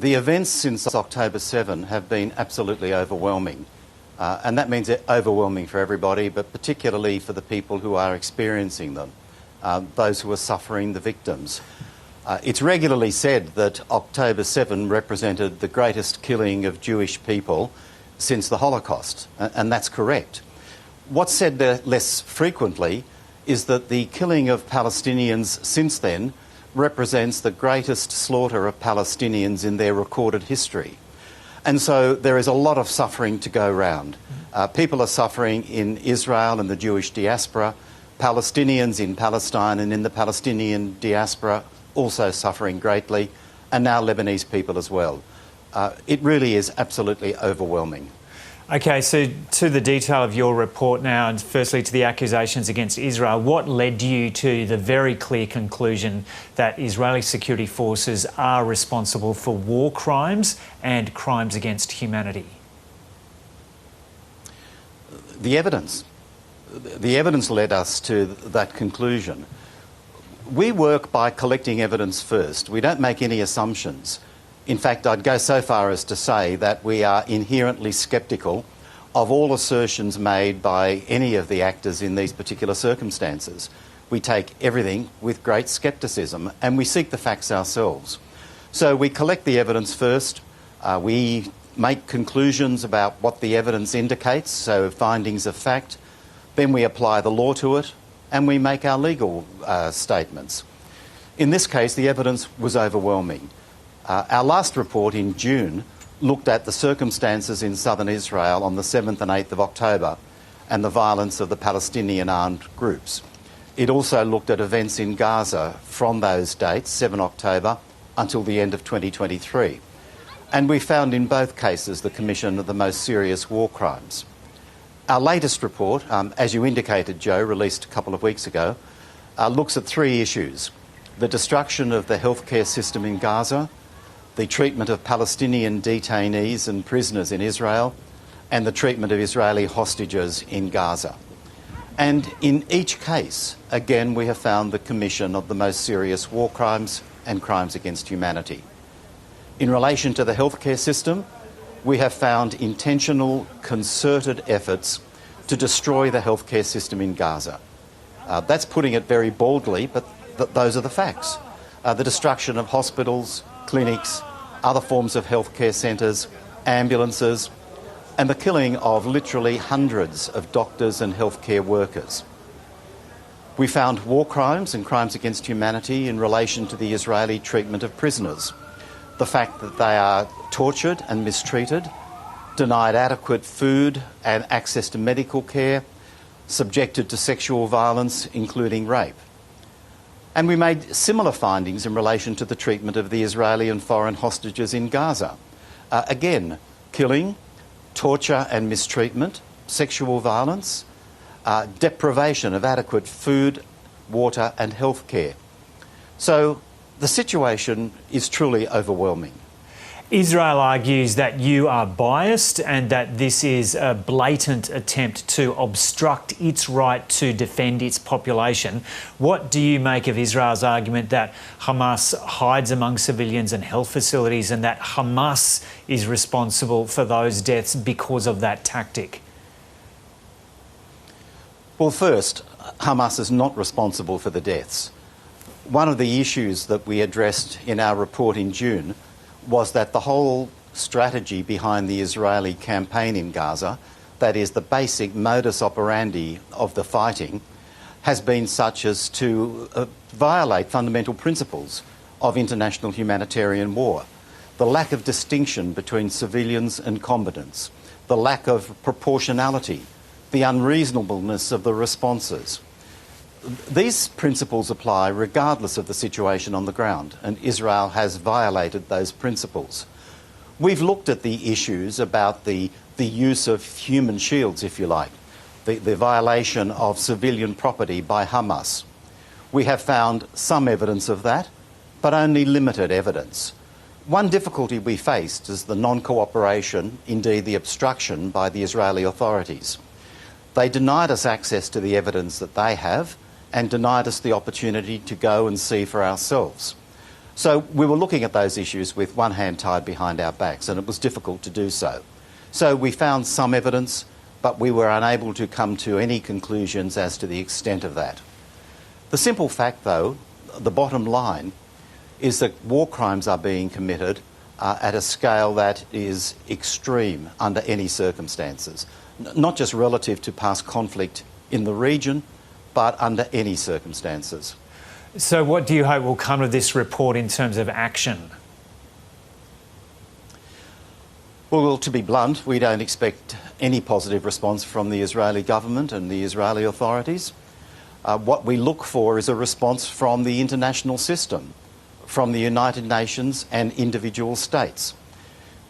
The events since October 7 have been absolutely overwhelming. And that means they're overwhelming for everybody, but particularly for the people who are experiencing them, those who are suffering, the victims. It's regularly said that October 7 represented the greatest killing of Jewish people since the Holocaust, and that's correct. What's said less frequently is that the killing of Palestinians since then represents the greatest slaughter of Palestinians in their recorded history. And so there is a lot of suffering to go round. People are suffering in Israel and the Jewish diaspora, Palestinians in Palestine and in the Palestinian diaspora also suffering greatly, and now Lebanese people as well. It really is absolutely overwhelming. OK, so to the detail of your report now, and firstly to the accusations against Israel, what led you to the very clear conclusion that Israeli security forces are responsible for war crimes and crimes against humanity? The evidence. The evidence led us to that conclusion. We work by collecting evidence first. We don't make any assumptions. In fact, I'd go so far as to say that we are inherently sceptical of all assertions made by any of the actors in these particular circumstances. We take everything with great scepticism and we seek the facts ourselves. So we collect the evidence first, we make conclusions about what the evidence indicates, so findings of fact, then we apply the law to it and we make our legal statements. In this case, the evidence was overwhelming. Our last report in June looked at the circumstances in southern Israel on the 7th and 8th of October and the violence of the Palestinian armed groups. It also looked at events in Gaza from those dates, 7 October, until the end of 2023. And we found in both cases the commission of the most serious war crimes. Our latest report, as you indicated, Joe, released a couple of weeks ago, looks at three issues: the destruction of the healthcare system in Gaza, the treatment of Palestinian detainees and prisoners in Israel, and the treatment of Israeli hostages in Gaza. And in each case, again, we have found the commission of the most serious war crimes and crimes against humanity. In relation to the healthcare system, we have found intentional, concerted efforts to destroy the healthcare system in Gaza. That's putting it very boldly, but those are the facts. The destruction of hospitals, clinics, other forms of healthcare centres, ambulances, and the killing of literally hundreds of doctors and healthcare workers. We found war crimes and crimes against humanity in relation to the Israeli treatment of prisoners. The fact that they are tortured and mistreated, denied adequate food and access to medical care, subjected to sexual violence, including rape. And we made similar findings in relation to the treatment of the Israeli and foreign hostages in Gaza. Again, killing, torture and mistreatment, sexual violence, deprivation of adequate food, water and health care. So the situation is truly overwhelming. Israel argues that you are biased and that this is a blatant attempt to obstruct its right to defend its population. What do you make of Israel's argument that Hamas hides among civilians and health facilities and that Hamas is responsible for those deaths because of that tactic? Well, first, Hamas is not responsible for the deaths. One of the issues that we addressed in our report in June was that the whole strategy behind the Israeli campaign in Gaza, that is the basic modus operandi of the fighting, has been such as to violate fundamental principles of international humanitarian war. The lack of distinction between civilians and combatants, the lack of proportionality, the unreasonableness of the responses. These principles apply regardless of the situation on the ground, and Israel has violated those principles. We've looked at the issues about the use of human shields, if you like, the violation of civilian property by Hamas. We have found some evidence of that, but only limited evidence. One difficulty we faced is the non-cooperation, indeed the obstruction, by the Israeli authorities. They denied us access to the evidence that they have and denied us the opportunity to go and see for ourselves. So we were looking at those issues with one hand tied behind our backs, and it was difficult to do so. So we found some evidence, but we were unable to come to any conclusions as to the extent of that. The simple fact, though, the bottom line, is that war crimes are being committed at a scale that is extreme under any circumstances, not just relative to past conflict in the region, but under any circumstances. So what do you hope will come of this report in terms of action? Well, to be blunt, we don't expect any positive response from the Israeli government and the Israeli authorities. What we look for is a response from the international system, from the United Nations and individual states.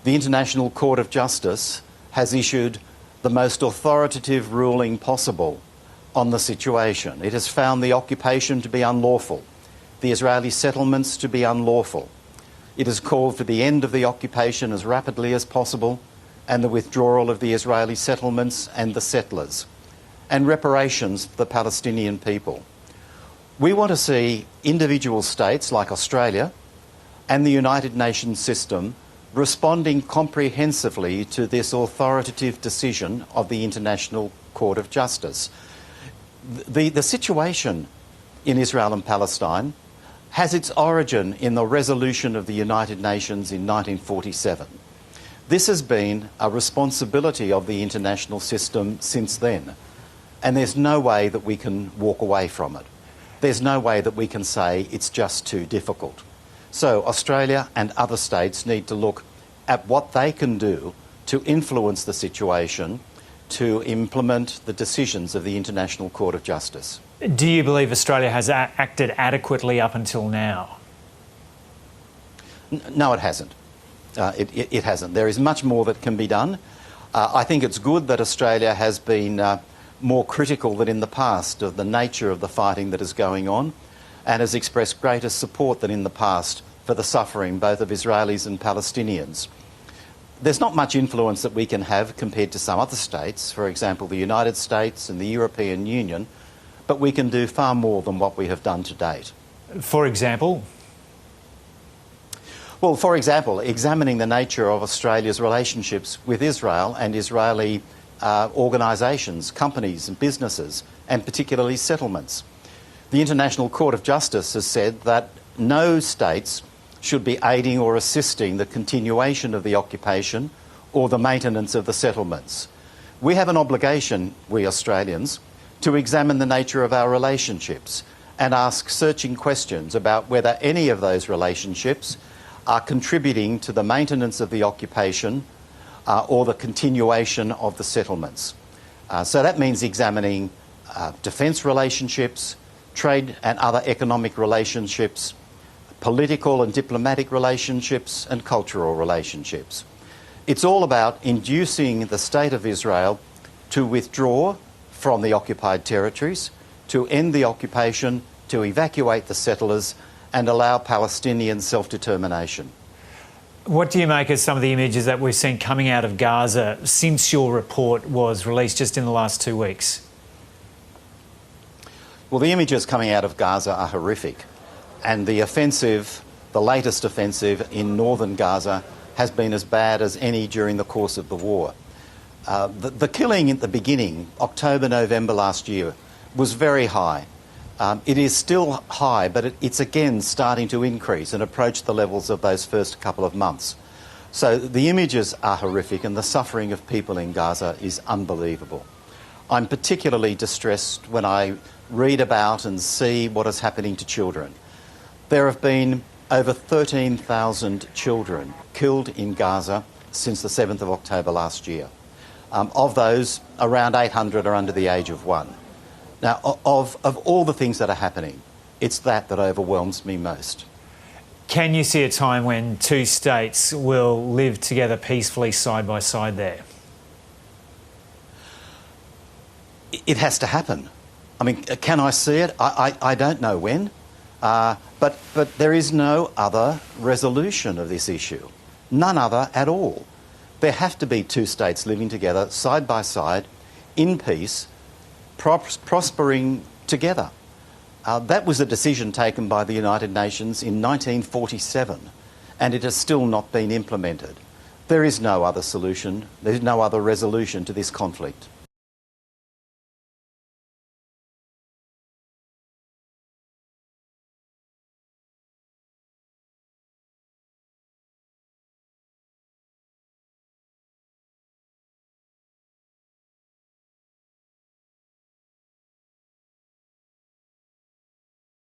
The International Court of Justice has issued the most authoritative ruling possible on the situation. It has found the occupation to be unlawful, the Israeli settlements to be unlawful. It has called for the end of the occupation as rapidly as possible and the withdrawal of the Israeli settlements and the settlers, and reparations for the Palestinian people. We want to see individual states like Australia and the United Nations system responding comprehensively to this authoritative decision of the International Court of Justice. The situation in Israel and Palestine has its origin in the resolution of the United Nations in 1947. This has been a responsibility of the international system since then, and there's no way that we can walk away from it. There's no way that we can say it's just too difficult. So Australia and other states need to look at what they can do to influence the situation, to implement the decisions of the International Court of Justice. Do you believe Australia has acted adequately up until now? No, it hasn't. It hasn't. There is much more that can be done. I think it's good that Australia has been more critical than in the past of the nature of the fighting that is going on, and has expressed greater support than in the past for the suffering both of Israelis and Palestinians. There's not much influence that we can have compared to some other states, for example the United States and the European Union, but we can do far more than what we have done to date. For example? Well, for example, examining the nature of Australia's relationships with Israel and Israeli organisations, companies and businesses, and particularly settlements. The International Court of Justice has said that no states should be aiding or assisting the continuation of the occupation or the maintenance of the settlements. We have an obligation, we Australians, to examine the nature of our relationships and ask searching questions about whether any of those relationships are contributing to the maintenance of the occupation or the continuation of the settlements. So that means examining defence relationships, trade and other economic relationships, political and diplomatic relationships, and cultural relationships. It's all about inducing the State of Israel to withdraw from the occupied territories, to end the occupation, to evacuate the settlers, and allow Palestinian self-determination. What do you make of some of the images that we've seen coming out of Gaza since your report was released just in the last 2 weeks? Well, the images coming out of Gaza are horrific, and the offensive, the latest offensive in northern Gaza, has been as bad as any during the course of the war. The killing at the beginning, October, November last year, was very high. It is still high, but it's again starting to increase and approach the levels of those first couple of months. So the images are horrific, and the suffering of people in Gaza is unbelievable. I'm particularly distressed when I read about and see what is happening to children. There have been over 13,000 children killed in Gaza since the 7th of October last year. Of those, around 800 are under the age of 1. Now, of all the things that are happening, it's that overwhelms me most. Can you see a time when two states will live together peacefully side by side there? It has to happen. I mean, can I see it? I don't know when, but there is no other resolution of this issue. None other at all. There have to be two states living together side by side in peace, prospering together. That was a decision taken by the United Nations in 1947, and it has still not been implemented. There is no other solution, there's no other resolution to this conflict.